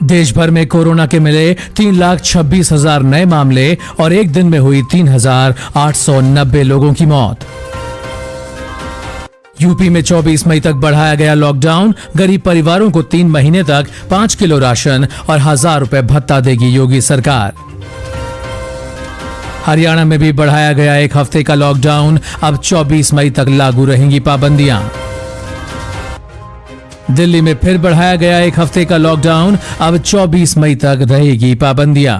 देश भर में कोरोना के मिले 3,26,000 नए मामले और एक दिन में हुई 3,890 लोगों की मौत। यूपी में 24 मई तक बढ़ाया गया लॉकडाउन। गरीब परिवारों को 3 महीने तक 5 किलो राशन और 1,000 रुपए भत्ता देगी योगी सरकार। हरियाणा में भी बढ़ाया गया एक हफ्ते का लॉकडाउन। अब 24 मई तक लागू रहेंगी पाबंदियां। दिल्ली में फिर बढ़ाया गया एक हफ्ते का लॉकडाउन। अब 24 मई तक रहेगी पाबंदियां।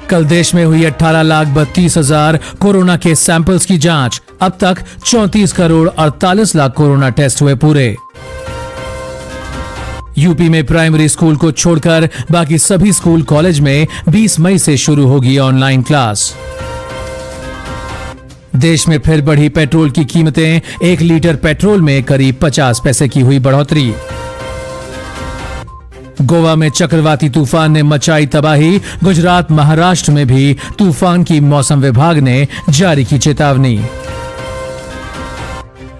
कल देश में हुई 18,32,000 कोरोना के सैंपल्स की जांच। अब तक 34 करोड़ 48 लाख कोरोना टेस्ट हुए पूरे। यूपी में प्राइमरी स्कूल को छोड़कर बाकी सभी स्कूल कॉलेज में 20 मई से शुरू होगी ऑनलाइन क्लास। देश में फिर बढ़ी पेट्रोल की कीमतें। 1 लीटर पेट्रोल में करीब 50 पैसे की हुई बढ़ोतरी। गोवा में चक्रवाती तूफान ने मचाई तबाही। गुजरात महाराष्ट्र में भी तूफान की मौसम विभाग ने जारी की चेतावनी।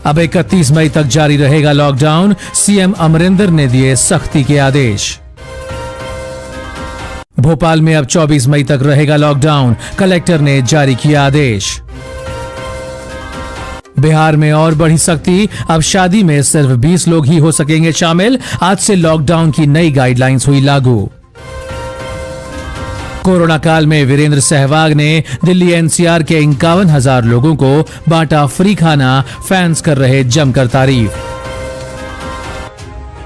अब 31 मई तक जारी रहेगा लॉकडाउन। सीएम अमरिंदर ने दिए सख्ती के आदेश। भोपाल में अब 24 मई तक रहेगा लॉकडाउन। कलेक्टर ने जारी किया आदेश। बिहार में और बढ़ी सख्ती। अब शादी में सिर्फ 20 लोग ही हो सकेंगे शामिल। आज से लॉकडाउन की नई गाइडलाइंस हुई लागू। कोरोना काल में वीरेंद्र सहवाग ने दिल्ली एनसीआर के 51,000 लोगों को बांटा फ्री खाना। फैंस कर रहे जमकर तारीफ।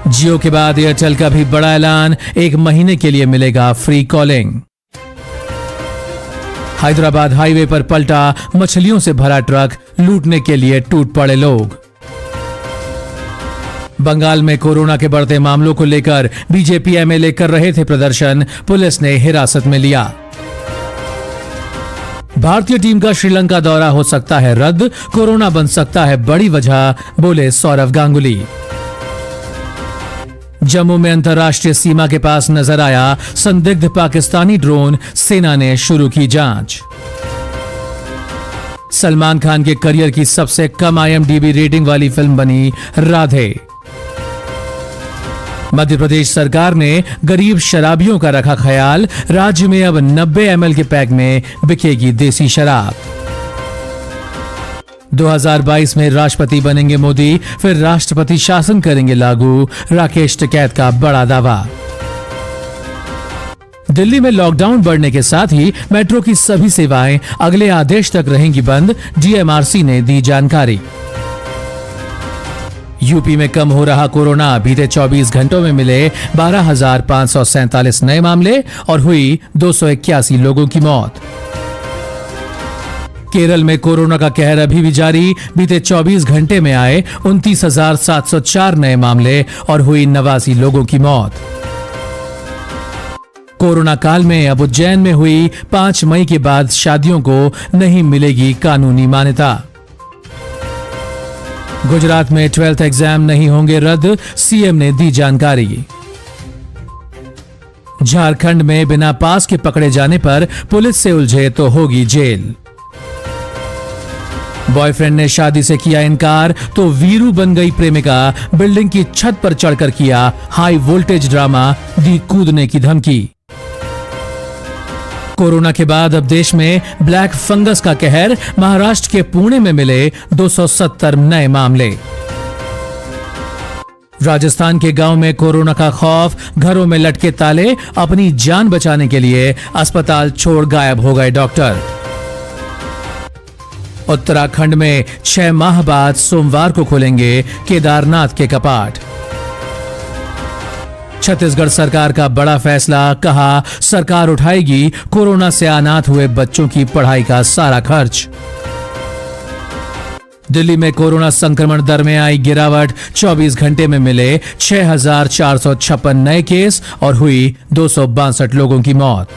जियो के बाद एयरटेल का भी बड़ा ऐलान। 1 महीने के लिए मिलेगा फ्री कॉलिंग। हैदराबाद हाईवे पर पलटा मछलियों से भरा ट्रक। लूटने के लिए टूट पड़े लोग। बंगाल में कोरोना के बढ़ते मामलों को लेकर बीजेपी एमएलए कर रहे थे प्रदर्शन। पुलिस ने हिरासत में लिया। भारतीय टीम का श्रीलंका दौरा हो सकता है रद्द। कोरोना बन सकता है बड़ी वजह, बोले सौरव गांगुली। जम्मू में अंतर्राष्ट्रीय सीमा के पास नजर आया संदिग्ध पाकिस्तानी ड्रोन। सेना ने शुरू की जांच। सलमान खान के करियर की सबसे कम आईएमडीबी रेटिंग वाली फिल्म बनी राधे। मध्य प्रदेश सरकार ने गरीब शराबियों का रखा ख्याल। राज्य में अब 90 ml के पैक में बिकेगी देसी शराब। 2022 में राष्ट्रपति बनेंगे मोदी, फिर राष्ट्रपति शासन करेंगे लागू। राकेश टिकैत का बड़ा दावा। दिल्ली में लॉकडाउन बढ़ने के साथ ही मेट्रो की सभी सेवाएं अगले आदेश तक रहेंगी बंद। डीएमआरसी ने दी जानकारी। यूपी में कम हो रहा कोरोना। बीते 24 घंटों में मिले 12,547 नए मामले और हुई 281 लोगों की मौत। केरल में कोरोना का कहर अभी भी जारी। बीते 24 घंटे में आए 29,704 नए मामले और हुई 89 लोगों की मौत। कोरोना काल में अब उज्जैन में हुई 5 मई के बाद शादियों को नहीं मिलेगी कानूनी मान्यता। गुजरात में 12th एग्जाम नहीं होंगे रद्द। सीएम ने दी जानकारी। झारखंड में बिना पास के पकड़े जाने पर पुलिस से उलझे तो होगी जेल। बॉयफ्रेंड ने शादी से किया इनकार तो वीरू बन गई प्रेमिका। बिल्डिंग की छत पर चढ़कर किया हाई वोल्टेज ड्रामा। दी कूदने की धमकी। कोरोना के बाद अब देश में ब्लैक फंगस का कहर। महाराष्ट्र के पुणे में मिले 270 नए मामले। राजस्थान के गांव में कोरोना का खौफ। घरों में लटके ताले। अपनी जान बचाने के लिए अस्पताल छोड़ गायब हो गए डॉक्टर। उत्तराखंड में 6 माह बाद सोमवार को खुलेंगे केदारनाथ के कपाट। छत्तीसगढ़ सरकार का बड़ा फैसला। कहा सरकार उठाएगी कोरोना से अनाथ हुए बच्चों की पढ़ाई का सारा खर्च। दिल्ली में कोरोना संक्रमण दर में आई गिरावट। 24 घंटे में मिले 6,456 नए केस और हुई 262 लोगों की मौत।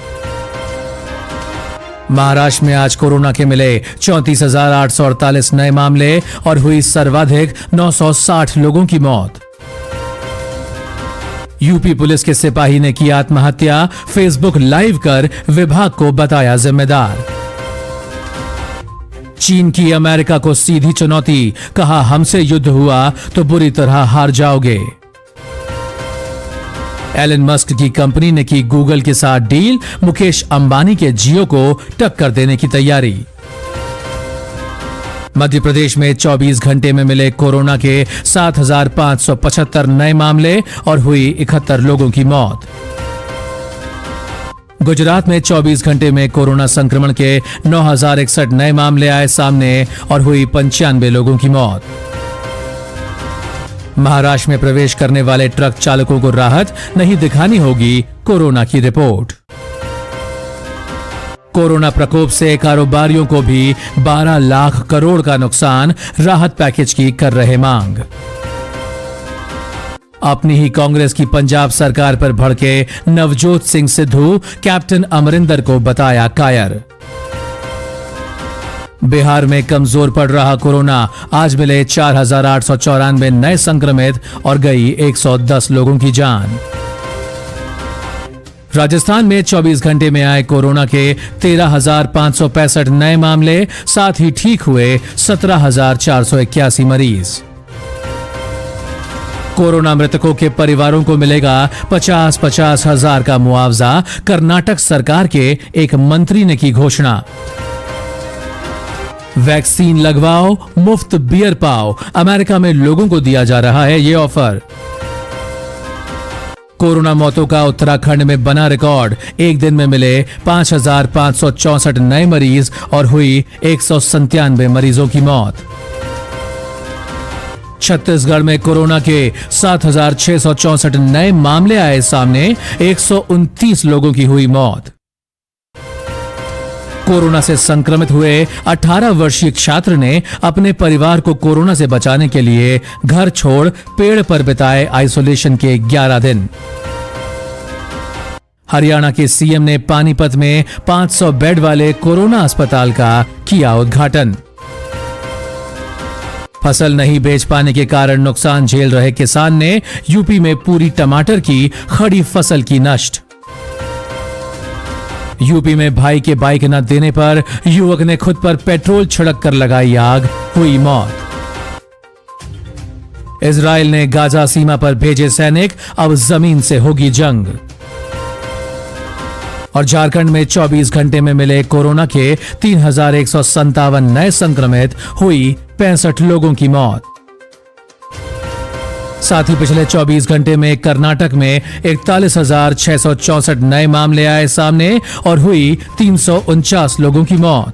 महाराष्ट्र में आज कोरोना के मिले 34,848 नए मामले और हुई सर्वाधिक 960 लोगों की मौत। यूपी पुलिस के सिपाही ने की आत्महत्या। फेसबुक लाइव कर विभाग को बताया जिम्मेदार। चीन की अमेरिका को सीधी चुनौती। कहा हमसे युद्ध हुआ तो बुरी तरह हार जाओगे। एलन मस्क की कंपनी ने की गूगल के साथ डील, मुकेश अंबानी के जियो को टक्कर देने की तैयारी। मध्य प्रदेश में 24 घंटे में मिले कोरोना के 7,575 नए मामले और हुई 71 लोगों की मौत। गुजरात में 24 घंटे में कोरोना संक्रमण के 9,061 नए मामले आए सामने और हुई 95 लोगों की मौत। महाराष्ट्र में प्रवेश करने वाले ट्रक चालकों को राहत, नहीं दिखानी होगी कोरोना की रिपोर्ट। कोरोना प्रकोप से कारोबारियों को भी 12 लाख करोड़ का नुकसान, राहत पैकेज की कर रहे मांग। अपनी ही कांग्रेस की पंजाब सरकार पर भड़के नवजोत सिंह सिद्धू, कैप्टन अमरिंदर को बताया कायर। बिहार में कमजोर पड़ रहा कोरोना, आज मिले 4,894 नए संक्रमित और गई 110 लोगों की जान। राजस्थान में 24 घंटे में आए कोरोना के 13,565 नए मामले, साथ ही ठीक हुए 17,481 मरीज। कोरोना मृतकों के परिवारों को मिलेगा 50-50 हजार का मुआवजा, कर्नाटक सरकार के एक मंत्री ने की घोषणा। वैक्सीन लगवाओ, मुफ्त बियर पाओ, अमेरिका में लोगों को दिया जा रहा है ये ऑफर। कोरोना मौतों का उत्तराखंड में बना रिकॉर्ड, एक दिन में मिले 5,564 नए मरीज और हुई 197 मरीजों की मौत। छत्तीसगढ़ में कोरोना के 7,664 नए मामले आए सामने, 129 लोगों की हुई मौत। कोरोना से संक्रमित हुए 18 वर्षीय छात्र ने अपने परिवार को कोरोना से बचाने के लिए घर छोड़ पेड़ पर बिताए आइसोलेशन के 11 दिन। हरियाणा के सीएम ने पानीपत में 500 बेड वाले कोरोना अस्पताल का किया उद्घाटन। फसल नहीं बेच पाने के कारण नुकसान झेल रहे किसान ने यूपी में पूरी टमाटर की खड़ी फसल की नष्ट। यूपी में भाई के बाइक न देने पर युवक ने खुद पर पेट्रोल छिड़क कर लगाई आग, हुई मौत। इजराइल ने गाजा सीमा पर भेजे सैनिक, अब जमीन से होगी जंग। और झारखंड में 24 घंटे में मिले कोरोना के 3,157 नए संक्रमित, हुई 65 लोगों की मौत। साथ ही पिछले 24 घंटे में कर्नाटक में 41,664 नए मामले आए सामने और हुई 349 लोगों की मौत।